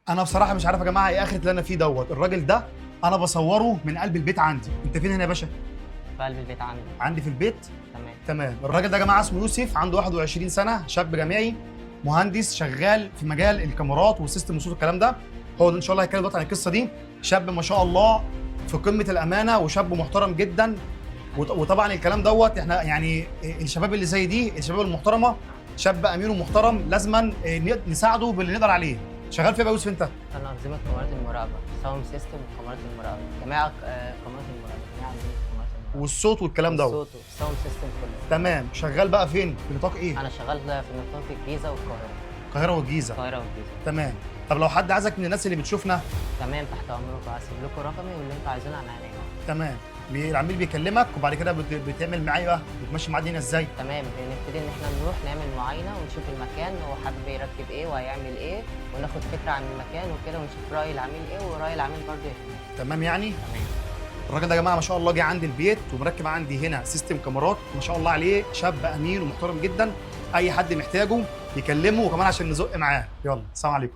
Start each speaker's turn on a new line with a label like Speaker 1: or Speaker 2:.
Speaker 1: انا بصراحه مش عارف يا جماعه ايه اخره اللي انا فيه دوت. الراجل ده انا بصوره من قلب البيت عندي. انت فين هنا يا باشا؟
Speaker 2: في قلب البيت عندي.
Speaker 1: عندي في البيت.
Speaker 2: تمام.
Speaker 1: تمام. الراجل ده يا جماعه اسمه يوسف، عنده 21 سنه، شاب جامعي، مهندس شغال في مجال الكاميرات والسيستم والصوت والكلام ده. هو ده ان شاء الله هيتكلم دلوقتي عن القصه دي. شاب ما شاء الله في قمه الامانه وشاب محترم جدا. وطبعا الكلام دوت احنا يعني الشباب اللي زي دي، الشباب المحترمه، شاب امين ومحترم، لازما نساعده باللي نقدر عليه. شغال في ايه بقى يوسف انت؟
Speaker 2: انا انظمه كاميرات المراقبه، ساوند سيستم وكاميرات المراقبه، جميع كاميرات المراقبه، جميع انظمه كاميرات المراقبه
Speaker 1: والصوت والكلام دوت.
Speaker 2: والصوت والساوند سيستم كله.
Speaker 1: تمام. شغال بقى فين؟ في نطاق ايه؟
Speaker 2: انا شغال في نطاق الجيزه والقاهره.
Speaker 1: القاهره والجيزه.
Speaker 2: القاهره والجيزه.
Speaker 1: تمام. طب لو حد عايزك من الناس اللي بتشوفنا.
Speaker 2: تمام، تحت امركم. هسيب لكم رقمي واللي انتوا عايزينه انا عينيا.
Speaker 1: تمام. العميل بيكلمك وبعد كده بتعمل معاه بقى، بتمشي معاه الدنيا ازاي؟
Speaker 2: تمام، بنبتدي ان احنا نروح نعمل معاينه ونشوف المكان هو حابب يركب ايه وهيعمل ايه، وناخد فكره عن المكان وكده، ونشوف راي العميل ايه وراي العميل برضه ايه.
Speaker 1: تمام يعني.
Speaker 2: تمام.
Speaker 1: الراجل ده يا جماعه ما شاء الله جه عندي البيت ومركب عندي هنا سيستم كاميرات، ما شاء الله عليه، شاب امين ومحترم جدا. اي حد محتاجه يكلمه، وكمان عشان نزق معاه. يلا، السلام عليكم.